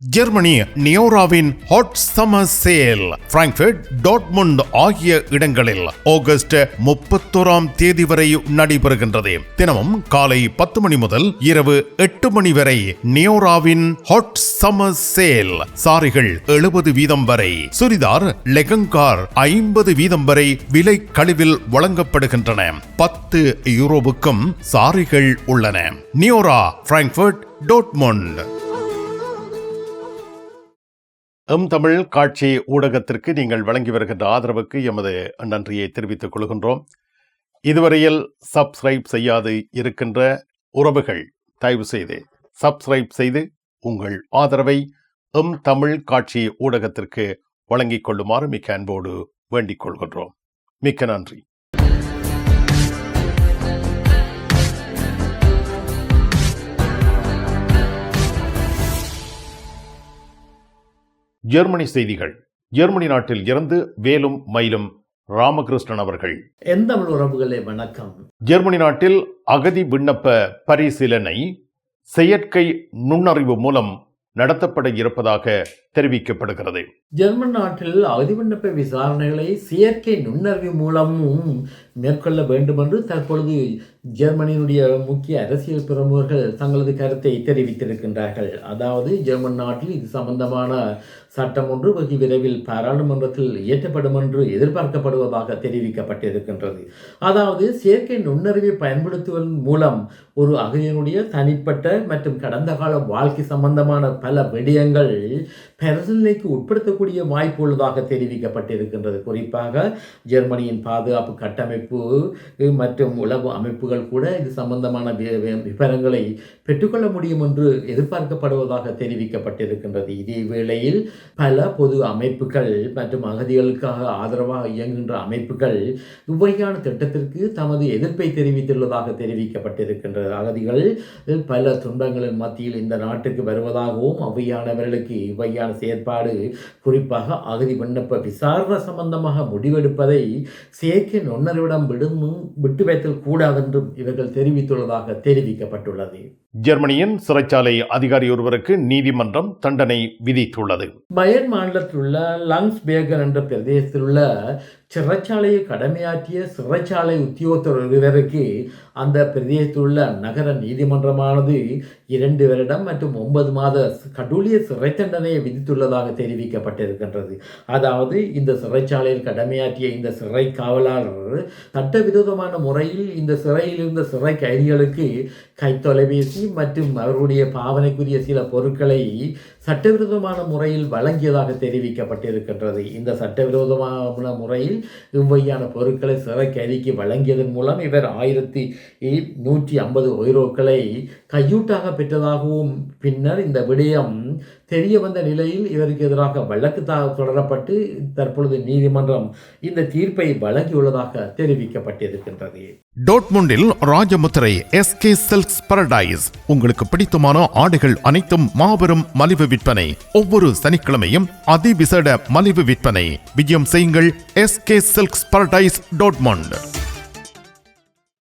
Germany நியோராவின் hot summer sale Frankfurt, Dortmund ஆகிய இடங்களில் ஆகஸ்ட் 31 தேதி வரை நடைபெறுகின்றது. தினமும் காலை 10 மணி முதல் இரவு 8 மணி வரை நியோராவின் ஹாட் சம்மர் சேல். சாரிகள் 70% வரை, சுரிதார் லெகங்கார் 50% வரை விலை கழிவில் வழங்கப்படுகின்றன. 10 யூரோவுக்கும் சாரிகள் உள்ளன. நியோரா, பிராங்க்ஃபர்ட், டாட்முண்ட். தமிழ் காட்சி ஊடகத்திற்கு நீங்கள் வழங்கி வருகின்ற ஆதரவுக்கு எமது நன்றியை தெரிவித்துக் கொள்கின்றோம். இதுவரையில் சப்ஸ்கிரைப் செய்யாது இருக்கின்ற உறவுகள் தயவு செய்து சப்ஸ்கிரைப் செய்து உங்கள் ஆதரவை தமிழ் காட்சி ஊடகத்திற்கு வழங்கிக் கொள்ளுமாறு மிக்க அன்போடு வேண்டிக் கொள்கின்றோம். மிக்க நன்றி. ஜெர்மனி செய்திகள். ஜெர்மனி நாட்டில் இருந்து வேலும் மயிலும் ராமகிருஷ்ணன் அவர்கள். எந்தமிழ் உறவுகளே வணக்கம். ஜெர்மனி நாட்டில் அகதி விண்ணப்ப பரிசீலனை செயற்கை நுண்ணறிவு மூலம் நடத்தப்பட இருப்பதாக தெரிவிக்கப்படுகிறது. ஜெர்மன் நாட்டில் அகதி விண்ணப்ப விசாரணைகளை செயற்கை நுண்ணறிவு மூலமும் மேற்கொள்ள வேண்டும் என்று தற்பொழுது ஜெர்மனியினுடைய முக்கிய அரசியல் பிரமுகர்கள் தங்களது கருத்தை தெரிவித்திருக்கின்றார்கள். அதாவது ஜெர்மன் நாட்டில் இது சம்பந்தமான சட்டம் ஒன்று வெகு விரைவில் பாராளுமன்றத்தில் இயற்றப்படும் என்று எதிர்பார்க்கப்படுவதாக தெரிவிக்கப்பட்டிருக்கின்றது. அதாவது செயற்கை நுண்ணறிவை பயன்படுத்துவதன் மூலம் ஒரு அகதியினுடைய தனிப்பட்ட மற்றும் கடந்த கால வாழ்க்கை சம்பந்தமான பல விடயங்கள் பரிசீலனைக்கு உட்படுத்தக்கூடிய வாய்ப்பு உள்ளதாக தெரிவிக்கப்பட்டிருக்கின்றது. குறிப்பாக ஜெர்மனியின் பாதுகாப்பு கட்டமைப்பு மற்றும் உளவு அமைப்புகள் கூட இது சம்பந்தமான விவரங்களை பெற்றுக்கொள்ள முடியும் என்று எதிர்பார்க்கப்படுவதாக தெரிவிக்கப்பட்டிருக்கின்றது. இதே வேளையில் பல பொது அமைப்புகள் மற்றும் அகதிகளுக்காக ஆதரவாக இயங்குகின்ற அமைப்புகள் இவ்வகையான திட்டத்திற்கு தமது எதிர்ப்பை தெரிவித்துள்ளதாக தெரிவிக்கப்பட்டிருக்கின்றது. அகதிகள் பல துன்பங்களின் மத்தியில் இந்த நாட்டுக்கு வருவதாகவும் அவ்வையானவர்களுக்கு இவ்வையான செயற்பாடு குறிப்பாக அகதி விண்ணப்ப விசாரணை சம்பந்தமாக முடிவெடுப்பதை செயற்கை நுண்ணறிவிடம் விட்டு வைத்தல் கூடாது என்றும் இவர்கள் தெரிவித்துள்ளதாக தெரிவிக்கப்பட்டுள்ளது. ஜெர்மனியின் சிறைச்சாலை அதிகாரி ஒருவருக்கு நீதிமன்றம் தண்டனை விதித்துள்ளது. பயன் மாநிலத்தில் உள்ள லங்ஸ்பேகன் என்ற பிரதேசத்தில் உள்ள சிறைச்சாலையை கடமையாற்றிய சிறைச்சாலை உத்தியோகத்தர் ஒருவருக்கு அந்த பிரதேசத்தில் உள்ள நகர நீதிமன்றமானது 2 வருடம் மற்றும் 9 மாத கடூழிய சிறை தண்டனையை விதித்துள்ளதாக தெரிவிக்கப்பட்டிருக்கின்றது. அதாவது இந்த சிறைச்சாலையில் கடமையாற்றிய இந்த சிறை காவலாளர் சட்டவிரோதமான முறையில் இந்த சிறையில் இருந்த சிறை கைதிகளுக்கு கைத்தொலைபேசி மற்றும் அவர்களுடைய பாவனைக்குரிய சில பொருட்களை சட்டவிரோதமான முறையில் வழங்கியதாக தெரிவிக்கப்பட்டிருக்கின்றது. இந்த சட்டவிரோதமான முறையில் இவ்வையான பொருட்களை சிறை கைதிக்கு வழங்கியதன் மூலம் இவர் 1150 யூரோக்களை கையூட்டாக பெற்றதாகவும் பின்னர் இந்த விடயம் தெரிய வந்த நிலையில் இவருக்கு எதிராக வழக்கு தொடரப்பட்டு தற்பொழுது நீதிமன்றம் இந்த தீர்ப்பை வழங்கியுள்ளதாக தெரிவிக்கப்பட்டிருக்கின்றது. டாட்முண்டில் ராஜமுத்திரை SK சில்க்ஸ் பாரடைஸ். உங்களுக்கு பிடித்தமான ஆடைகள் அனைத்தும் மாபெரும் மலிவு விற்பனை. ஒவ்வொரு சனிக்கிழமையும் அதிவிசேட மலிவு விற்பனை. விஜயம் செய்யுங்கள் SK சில்க்ஸ் பாரடைஸ், டாட்முண்ட்.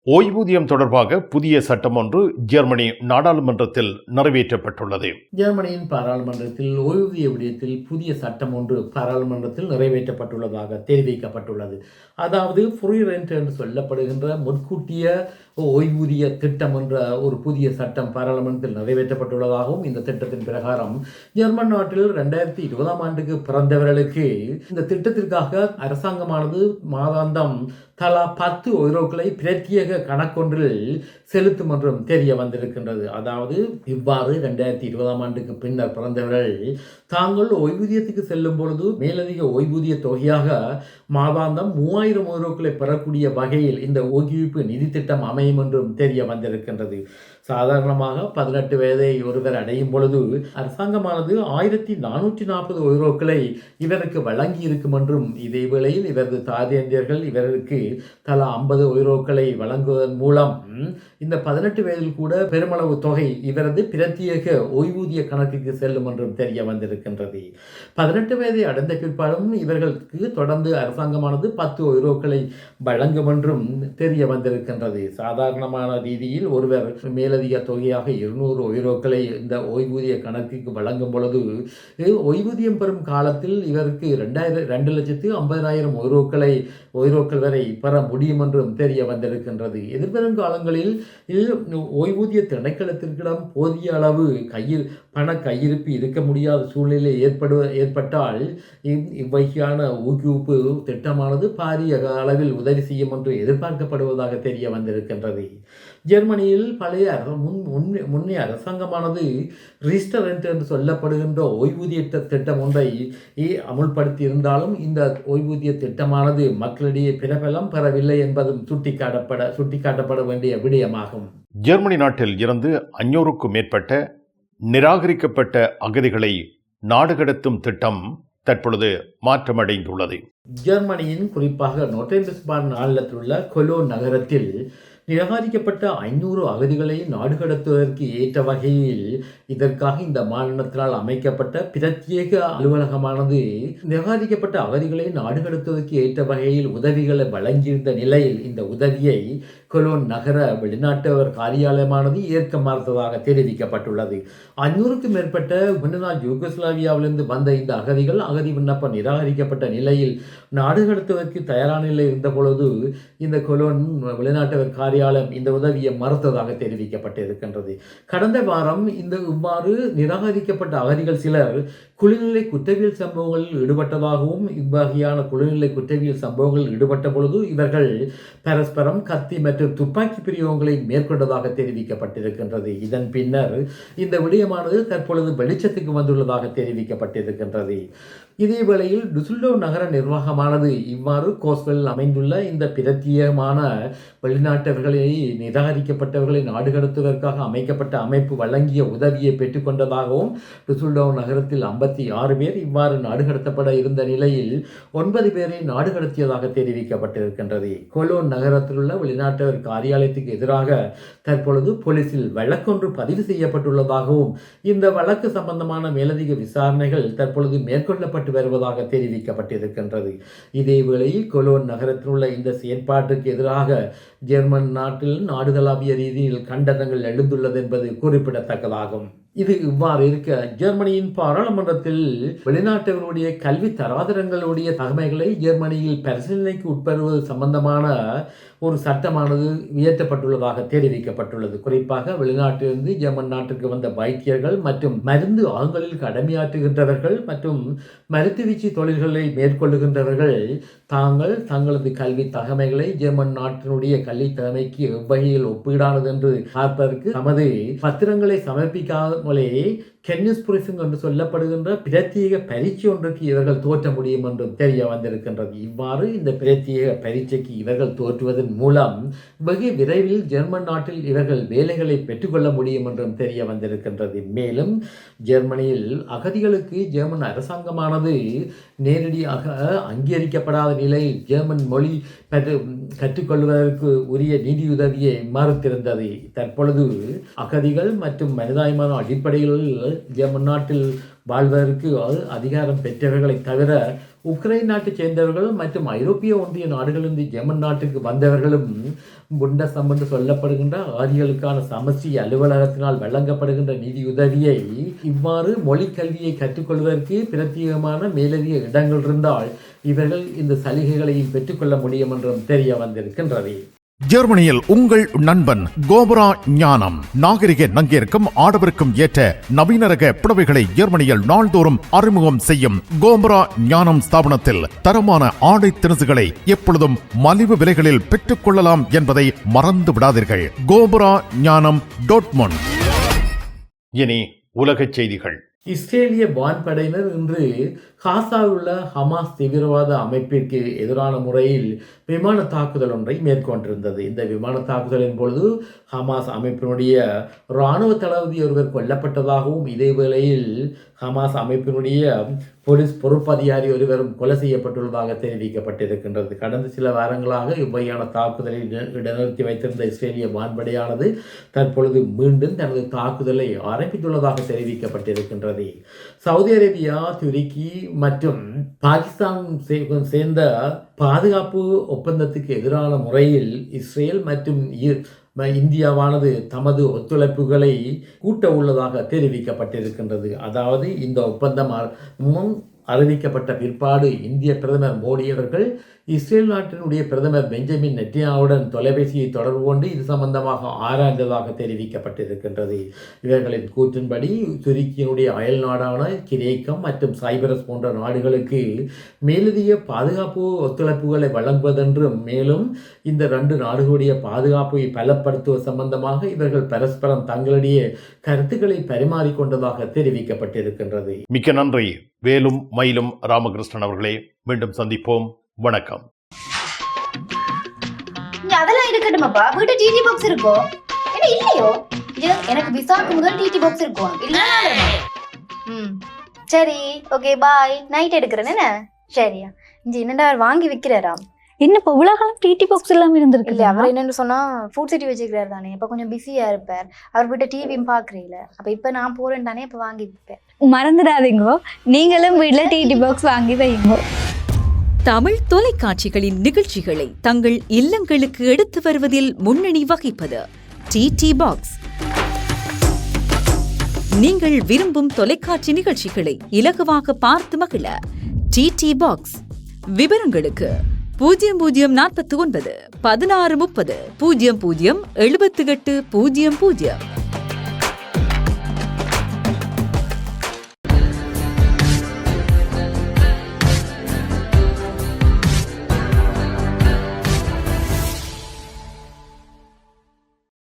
ஓய்வூதியம் தொடர்பாக புதிய சட்டம் ஒன்று ஜெர்மனி நாடாளுமன்றத்தில் நிறைவேற்றப்பட்டுள்ளது. ஜெர்மனியின் பாராளுமன்றத்தில் ஓய்வூதிய விடயத்தில் புதிய சட்டம் ஒன்று பாராளுமன்றத்தில் நிறைவேற்றப்பட்டுள்ளதாக தெரிவிக்கப்பட்டுள்ளது. அதாவது ஃப்ரீ ரெண்ட் என்று சொல்லப்படுகின்ற முன்கூட்டிய ஓய்வூதிய திட்டம் என்ற ஒரு புதிய சட்டம் பாராளுமன்றத்தில் நிறைவேற்றப்பட்டுள்ளதாகவும் இந்த திட்டத்தின் பிரகாரம் ஜெர்மன் நாட்டில் 2020 ஆண்டுக்கு பிறந்தவர்களுக்கு இந்த திட்டத்திற்காக அரசாங்கமானது மாதாந்தம் தலா 10 யூரோக்களை பிரத்யேக கணக்கொன்றில் செலுத்தும் என்றும் தெரிய வந்திருக்கின்றது. அதாவது இவ்வாறு 2020 ஆண்டுக்கு பின்னர் பிறந்தவர்கள் தாங்கள் ஓய்வூதியத்துக்கு செல்லும் பொழுது மேலதிக ஓய்வூதிய தொகையாக மாதாந்தம் 3000 யூரோக்களை பெறக்கூடிய வகையில் இந்த ஓய்வூதிய நிதி திட்டம் அமையும் என்றும் தெரிய வந்திருக்கின்றது. சாதாரணமாக 18 வயதை ஒருவர் அடையும் பொழுது அரசாங்கமானது 1440 யூரோக்களை இவருக்கு வழங்கி இருக்கும் என்றும் இதே வேளையில் இவரது தாதியந்தியர்கள் இவருக்கு தலா 50 யூரோக்களை வழங்குவதன் மூலம் இந்த 18 வயதில் கூட பெருமளவு தொகை இவரது பிரத்யேக ஓய்வூதிய கணக்குக்கு செல்லும் என்றும் தெரிய வந்திருக்கின்றது. 18 வயதை அடைந்த பிற்பாடும் இவர்களுக்கு தொடர்ந்து அரசாங்கமானது 10 யூரோக்களை வழங்கும் என்றும் தெரிய வந்திருக்கின்றது. சாதாரணமான ரீதியில் ஒருவர் மேலதிக மேலதிக தொகையாக 200 யூரோக்களை இந்த ஓய்வூதிய கணக்குக்கு வழங்கும் பொழுது ஓய்வூதியம் பெறும் காலத்தில் இவருக்கு 2,50,000 யூரோக்கள் வரை பெற முடியும் என்றும் தெரிய வந்திருக்கின்றது. எதிர்வரும் காலங்களில் ஓய்வூதிய திணைக்களத்திற்கிடம் போதிய அளவு பண கையிருப்பு இருக்க முடியாத சூழ்நிலை ஏற்பட்டால் இவ்வகையான ஊக்குவிப்பு திட்டமானது பாரிய அளவில் உதவி செய்யும் என்று எதிர்பார்க்கப்படுவதாக தெரிய வந்திருக்கின்றது. ஜெர்மனியில் முன்னைய அரசாங்கமானது ரீஸ்டரண்ட் என்று சொல்லப்படுகின்ற ஓய்வூதிய திட்டம் ஒன்றை அமுல்படுத்தி இருந்தாலும் இந்த ஓய்வூதிய திட்டமானது மக்களிடையே பிரபலம் பெறவில்லை என்பதும் சுட்டிக்காட்டப்பட வேண்டிய விடயமாகும். ஜெர்மனி நாட்டில் இருந்து 500க்கும் மேற்பட்ட நிராகரிக்கப்பட்ட அகதிகளை நாடு கடத்தும் திட்டம் தற்பொழுது மாற்றமடைந்துள்ளது. ஜெர்மனியின் குறிப்பாக நோட்ரேம்-வெஸ்ட்பாடன் மாநிலத்தில் உள்ள கொலோன் நகரத்தில் நிராகரிக்கப்பட்ட 500 அகதிகளை நாடு கடத்துவதற்கு ஏற்ற வகையில் இதற்காக இந்த மாநிலத்தினால் அமைக்கப்பட்ட பிரத்யேக அலுவலகமானது நிராகரிக்கப்பட்ட அகதிகளை நாடு கடத்துவதற்கு ஏற்ற வகையில் உதவிகளை வழங்கியிருந்த நிலையில் இந்த உதவியை கொலோன் நகர வெளிநாட்டவர் காரியாலயமானது ஏற்க மறுத்ததாக தெரிவிக்கப்பட்டுள்ளது. 500க்கும் மேற்பட்ட முன்னாள் யூகோஸ்லாவியாவிலிருந்து வந்த இந்த அகதிகள் அகதி விண்ணப்பம் நிராகரிக்கப்பட்ட நிலையில் நாடு கடத்துவதற்கு தயாரான நிலை இருந்த பொழுது இந்த கொலோன் வெளிநாட்டவர் காரியாலயம் இந்த உதவியை மறுத்ததாக தெரிவிக்கப்பட்டிருக்கின்றது. கடந்த வாரம் இவ்வாறு நிராகரிக்கப்பட்ட அகதிகள் சிலர் குளிர்நிலை குற்றவியல் சம்பவங்களில் ஈடுபட்டதாகவும் இவ்வகையான குளிர்நிலை குற்றவியல் சம்பவங்களில் ஈடுபட்ட பொழுது இவர்கள் பரஸ்பரம் கத்தி மற்றும் துப்பாக்கி பிரயோகங்களை மேற்கொண்டதாக தெரிவிக்கப்பட்டிருக்கின்றது. இதன் பின்னர் இந்த விடயமானது தற்பொழுது வெளிச்சத்துக்கு வந்துள்ளதாக தெரிவிக்கப்பட்டிருக்கின்றது. இதே வேளையில் டுசுல்டோவ் நகர நிர்வாகமானது இவ்வாறு கோஸ்வெல் அமைந்துள்ள இந்த பிரத்யேகமான வெளிநாட்டவர்களை நிராகரிக்கப்பட்டவர்களை நாடு கடத்துவதற்காக அமைக்கப்பட்ட அமைப்பு வழங்கிய உதவியை பெற்றுக்கொண்டதாகவும் டுசுல்டோவ் நகரத்தில் 56 பேர் இவ்வாறு நாடு கடத்தப்பட இருந்த நிலையில் 9 பேரை நாடு கடத்தியதாக தெரிவிக்கப்பட்டிருக்கின்றது. கொலோன் நகரத்தில் உள்ள வெளிநாட்டவர் காரியாலயத்துக்கு எதிராக தற்பொழுது போலீசில் வழக்கொன்று பதிவு செய்யப்பட்டுள்ளதாகவும் இந்த வழக்கு சம்பந்தமான மேலதிக விசாரணைகள் தற்பொழுது மேற்கொள்ளப்பட்டு வருவதாக தெரிவிக்கப்பட்டிருக்கின்றது. இதேவேளையில் கொலோன் நகரத்தில் உள்ள இந்த செயற்பாட்டுக்கு எதிராக ஜெர்மன் நாட்டில் நாடுதளாவிய ரீதியில் கண்டனங்கள் எழுந்துள்ளது என்பது குறிப்பிடத்தக்கதாகும். இது இவ்வாறு இருக்க ஜெர்மனியின் பாராளுமன்றத்தில் வெளிநாட்டவர்களுடைய கல்வி தராதரங்களுடைய தகமைகளை ஜெர்மனியில் பரிசீலனைக்கு உட்படுவது சம்பந்தமான ஒரு சட்டமானது இயற்றப்பட்டுள்ளதாக தெரிவிக்கப்பட்டுள்ளது. குறிப்பாக வெளிநாட்டிலிருந்து ஜெர்மன் நாட்டிற்கு வந்த வைத்தியர்கள் மற்றும் மருந்து ஆகங்களில் கடமையாற்றுகின்றவர்கள் மற்றும் மருத்துவீச்சு தொழில்களை மேற்கொள்ளுகின்றவர்கள் தங்களது கல்வி தகமைகளை ஜெர்மன் நாட்டினுடைய கல்வி தகமைக்கு எவ்வகையில் ஒப்பீடானது என்று பார்ப்பதற்கு தமது பத்திரங்களை சமர்ப்பிக்காமலே கென்னிஸ் புரிசிங் என்று சொல்லப்படுகின்ற பிரத்யேக பரீட்சை ஒன்றுக்கு இவர்கள் தோற்ற முடியும் என்றும் தெரிய வந்திருக்கின்றது. இவ்வாறு இந்த பிரத்யேக பரீட்சைக்கு இவர்கள் தோற்றுவதன் மூலம் வெகு விரைவில் ஜெர்மன் நாட்டில் இவர்கள் வேலைகளை பெற்றுக்கொள்ள முடியும் என்றும் தெரிய வந்திருக்கின்றது. மேலும் ஜெர்மனியில் அகதிகளுக்கு ஜெர்மன் அரசாங்கமானது நேரடியாக அங்கீகரிக்கப்படாத நிலையில் ஜெர்மன் மொழி கற்றுக்கொள்வதற்கு உரிய நிதியுதவியை மறுத்திருந்தது. தற்பொழுது அகதிகள் மற்றும் மனிதாயமான அடிப்படையில் ஜெர்மன் நாட்டில் வாழ்வதற்கு அதிகாரம் பெற்றவர்களை தவிர உக்ரைன் நாட்டைச் சேர்ந்தவர்கள் மற்றும் ஐரோப்பிய ஒன்றிய நாடுகளிலிருந்து ஜெர்மன் நாட்டுக்கு வந்தவர்களும் புண்டசம் என்று சொல்லப்படுகின்ற ஆதிகளுக்கான சமஸ்டி அலுவலகத்தினால் வழங்கப்படுகின்ற நிதியுதவியை இவ்வாறு மொழி கல்வியை கற்றுக்கொள்வதற்கு பிரத்யேகமான மேலதிக இடங்கள் இருந்தால் இவர்கள் இந்த சலுகைகளையும் பெற்றுக்கொள்ள முடியும் என்றும் தெரிய வந்திருக்கின்றது. ஜெர்மனியில் உங்கள் நண்பன் கோபரா ஞானம் நாகரிக நங்கிற்கும் ஆடவருக்கும் ஏற்ற நவீன ரக புடவைகளை ஜெர்மனியில் நாள்தோறும் அறிமுகம் செய்யும் கோபரா ஞானம் ஸ்தாபனத்தில் தரமான ஆடை திணுசுகளை எப்பொழுதும் மலிவு விலைகளில் பெற்றுக் கொள்ளலாம் என்பதை மறந்து விடாதீர்கள். கோபரா ஞானம் டாட்முண்ட். இனி உலகச் செய்திகள். இஸ்ரேலிய வான்படையினர் இன்று காசாவில் உள்ள ஹமாஸ் தீவிரவாத அமைப்பிற்கு எதிரான முறையில் விமான தாக்குதல் ஒன்றை மேற்கொண்டிருந்தது. இந்த விமான தாக்குதலின் பொழுது ஹமாஸ் அமைப்பினுடைய இராணுவ தளபதி ஒருவர் கொல்லப்பட்டதாகவும் இதே வேளையில் ஹமாஸ் அமைப்பினுடைய போலீஸ் பொறுப்பதிகாரி ஒருவரும் கொலை செய்யப்பட்டுள்ளதாக தெரிவிக்கப்பட்டிருக்கின்றது. கடந்த சில வாரங்களாக இவ்வகையான தாக்குதலை இடநிறுத்தி வைத்திருந்த இஸ்ரேலிய வான்படையானது தற்பொழுது மீண்டும் தனது தாக்குதலை ஆரம்பித்துள்ளதாக தெரிவிக்கப்பட்டிருக்கின்றது. சவுதி அரேபியா, துருக்கி மற்றும் பாகிஸ்தான் சேர்ந்த பாதுகாப்பு ஒப்பந்தத்துக்கு எதிரான முறையில் இஸ்ரேல் இந்தியாவானது தமது ஒத்துழைப்புகளை கூட்ட உள்ளதாக தெரிவிக்கப்பட்டிருக்கின்றது. அதாவது இந்த ஒப்பந்தம் அறிவிக்கப்பட்ட பிற்பாடு இந்திய பிரதமர் மோடி அவர்கள் இஸ்ரேல் நாட்டினுடைய பிரதமர் பெஞ்சமின் நெட்டன்யாவுடன் தொலைபேசியை தொடர்பு கொண்டு இது சம்பந்தமாக ஆராய்ந்ததாக தெரிவிக்கப்பட்டிருக்கின்றது. இவர்களின் கூற்றின்படி துருக்கியினுடைய அயல் நாடான கிரேக்கம் மற்றும் சைப்ரஸ் போன்ற நாடுகளுக்கு மேலதிக பாதுகாப்பு ஒத்துழைப்புகளை வழங்குவதென்றும் மேலும் இந்த 2 நாடுகளுடைய பாதுகாப்பை பலப்படுத்துவது சம்பந்தமாக இவர்கள் பரஸ்பரம் தங்களுடைய கருத்துக்களை பரிமாறிக்கொண்டதாக தெரிவிக்கப்பட்டிருக்கின்றது. மிக்க நன்றி வேலும் மயிலும் ராமகிருஷ்ணன் அவர்களே. மீண்டும் சந்திப்போம். வணக்கம். அதெல்லாம் இருக்கட்டுமாப்பா, வீட்டு டிடி பாக்ஸ் இருக்கோ என்ன இல்லையோ? எனக்கு விசாக்கு முதல் டிடி பாக்ஸ் இருக்கும் இல்ல. சரி ஓகே பாய், நைட் எடுக்கிறேன் என்ன? சரியா இங்க என்னடா வாங்கி விற்கிறாராம். என்னப்பா உலகம் டிடி பாக்ஸ் எல்லாம் இருந்திருக்கு? இல்ல அவர் என்னன்னு சொன்னா ஃபுட் சிட்டி வச்சுக்கிறாரு தானே, இப்ப கொஞ்சம் பிஸியா இருப்பார். அவர் வீட்டை டிவியும் பாக்குறீல, அப்ப இப்ப நான் போறேன் தானே, இப்ப வாங்கி விற்பேன். மறந்துடாதீங்கோ, நீங்களும் வீட்டுல டிடி பாக்ஸ் வாங்கி வைங்க. தமிழ் தொலைக்காட்சிகளின் நிகழ்ச்சிகளை தங்கள் இல்லங்களுக்கு எடுத்து வருவதில் முன்னணி வகிப்பது டிடி பாக்ஸ். நீங்கள் விரும்பும் தொலைக்காட்சி நிகழ்ச்சிகளை இலகுவாக பார்த்து மகிழ டிடி பாக்ஸ். விவரங்களுக்கு 0049 1630 00 78 00.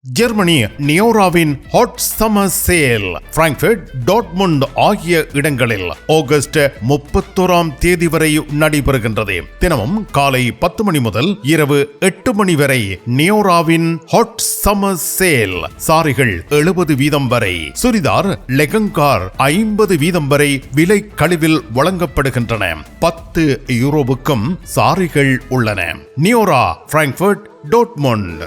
ஜெர்மனி நியோராவின் hot summer sale Frankfurt, Dortmund ஆகிய இடங்களில் ஆகஸ்ட் 31ஆம் தேதி வரை நடைபெறுகின்றது. தினமும் காலை 10 மணி முதல் இரவு 8 மணி வரை நியோராவின் ஹாட் சம்மர் சேல். சாரிகள் 70% வரை, சுரிதார் லெகங்கார் 50% வரை விலை கழிவில் வழங்கப்படுகின்றன. 10 யூரோவுக்கும் சாரிகள் உள்ளன. நியோரா, பிராங்க்ஃபர்ட், டாட்முண்ட்.